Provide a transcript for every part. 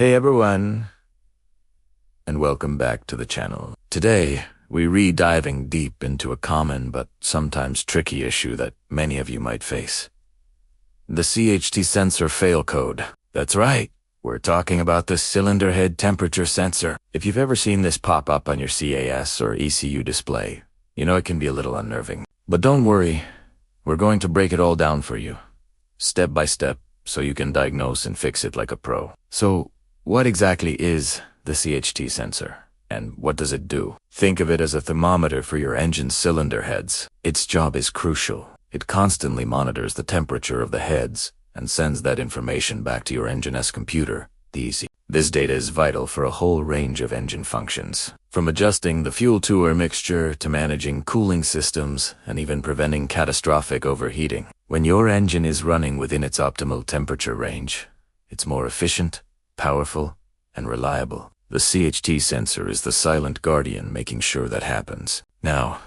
Hey everyone, and welcome back to the channel. Today, we're diving deep into a common but sometimes tricky issue that many of you might face. The CHT sensor fail code. That's right, we're talking about the cylinder head temperature sensor. If you've ever seen this pop up on your CAS or ECU display, you know it can be a little unnerving. But don't worry, we're going to break it all down for you, step by step, so you can diagnose and fix it like a pro. So, what exactly is the CHT sensor, and what does it do? Think of it as a thermometer for your engine's cylinder heads. Its job is crucial. It constantly monitors the temperature of the heads and sends that information back to your engine's computer, the ECU. This data is vital for a whole range of engine functions, from adjusting the fuel-to-air mixture to managing cooling systems and even preventing catastrophic overheating. When your engine is running within its optimal temperature range, it's more efficient, powerful, and reliable. The CHT sensor is the silent guardian making sure that happens. Now,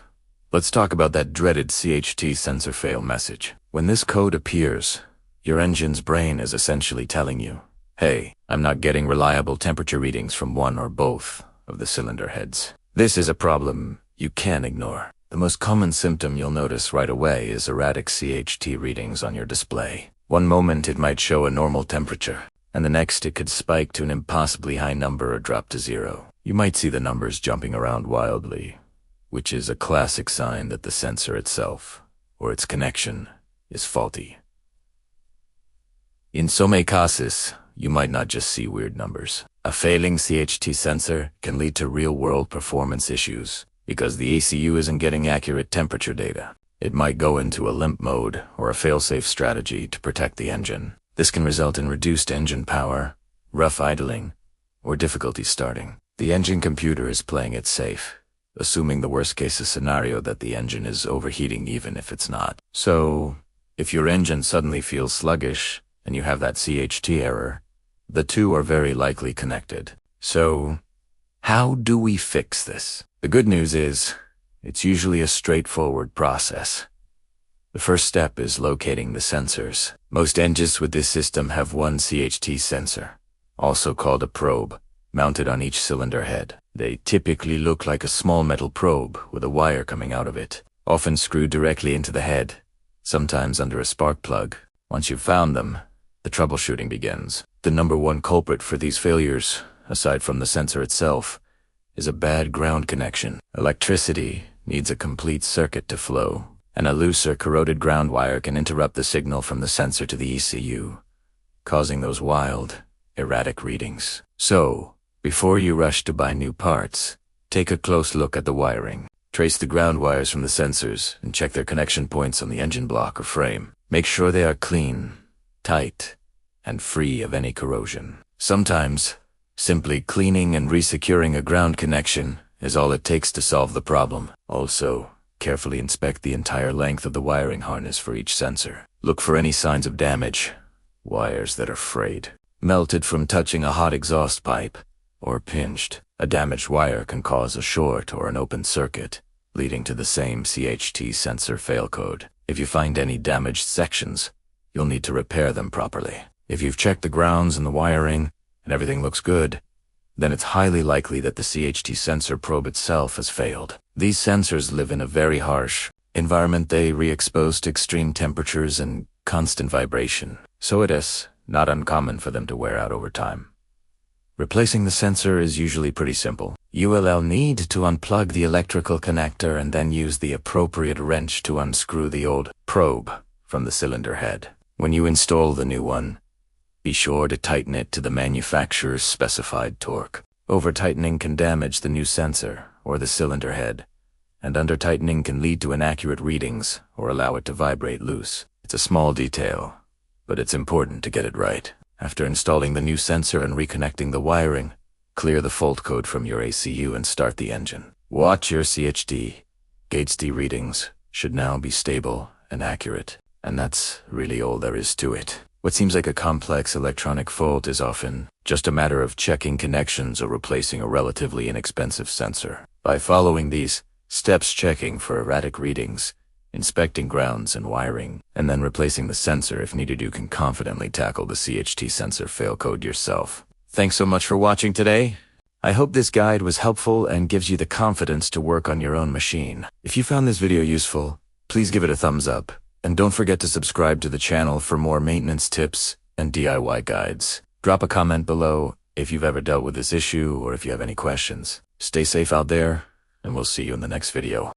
let's talk about that dreaded CHT sensor fail message. When this code appears, your engine's brain is essentially telling you, hey, I'm not getting reliable temperature readings from one or both of the cylinder heads. This is a problem you can't ignore. The most common symptom you'll notice right away is erratic CHT readings on your display. One moment it might show a normal temperature, and the next it could spike to an impossibly high number or drop to zero. You might see the numbers jumping around wildly, which is a classic sign that the sensor itself, or its connection, is faulty. In some cases, you might not just see weird numbers. A failing CHT sensor can lead to real-world performance issues because the ECU isn't getting accurate temperature data. It might go into a limp mode or a fail-safe strategy to protect the engine. This can result in reduced engine power, rough idling, or difficulty starting. The engine computer is playing it safe, assuming the worst-case scenario that the engine is overheating even if it's not. So, if your engine suddenly feels sluggish and you have that CHT error, the two are very likely connected. So, how do we fix this? The good news is, it's usually a straightforward process. The first step is locating the sensors. Most engines with this system have one CHT sensor, also called a probe, mounted on each cylinder head. They typically look like a small metal probe with a wire coming out of it, often screwed directly into the head, sometimes under a spark plug. Once you've found them, the troubleshooting begins. The number one culprit for these failures, aside from the sensor itself, is a bad ground connection. Electricity needs a complete circuit to flow, and a loose or corroded ground wire can interrupt the signal from the sensor to the ECU, causing those wild, erratic readings. So, before you rush to buy new parts, take a close look at the wiring. Trace the ground wires from the sensors and check their connection points on the engine block or frame. Make sure they are clean, tight, and free of any corrosion. Sometimes, simply cleaning and resecuring a ground connection is all it takes to solve the problem. Also, carefully inspect the entire length of the wiring harness for each sensor. Look for any signs of damage, wires that are frayed, melted from touching a hot exhaust pipe, or pinched. A damaged wire can cause a short or an open circuit, leading to the same CHT sensor fail code. If you find any damaged sections, you'll need to repair them properly. If you've checked the grounds and the wiring, and everything looks good, then it's highly likely that the CHT sensor probe itself has failed. These sensors live in a very harsh environment. They re-expose to extreme temperatures and constant vibration, so it is not uncommon for them to wear out over time. Replacing the sensor is usually pretty simple. You will need to unplug the electrical connector and then use the appropriate wrench to unscrew the old probe from the cylinder head. When you install the new one, be sure to tighten it to the manufacturer's specified torque. Over-tightening can damage the new sensor or the cylinder head, and under-tightening can lead to inaccurate readings or allow it to vibrate loose. It's a small detail, but it's important to get it right. After installing the new sensor and reconnecting the wiring, clear the fault code from your ECU and start the engine. Watch your CHT. CHT readings should now be stable and accurate, and that's really all there is to it. What seems like a complex electronic fault is often just a matter of checking connections or replacing a relatively inexpensive sensor. By following these steps, checking for erratic readings, inspecting grounds and wiring, and then replacing the sensor if needed, you can confidently tackle the CHT sensor fail code yourself. Thanks so much for watching today. I hope this guide was helpful and gives you the confidence to work on your own machine. If you found this video useful, please give it a thumbs up. And don't forget to subscribe to the channel for more maintenance tips and DIY guides. Drop a comment below if you've ever dealt with this issue or if you have any questions. Stay safe out there, and we'll see you in the next video.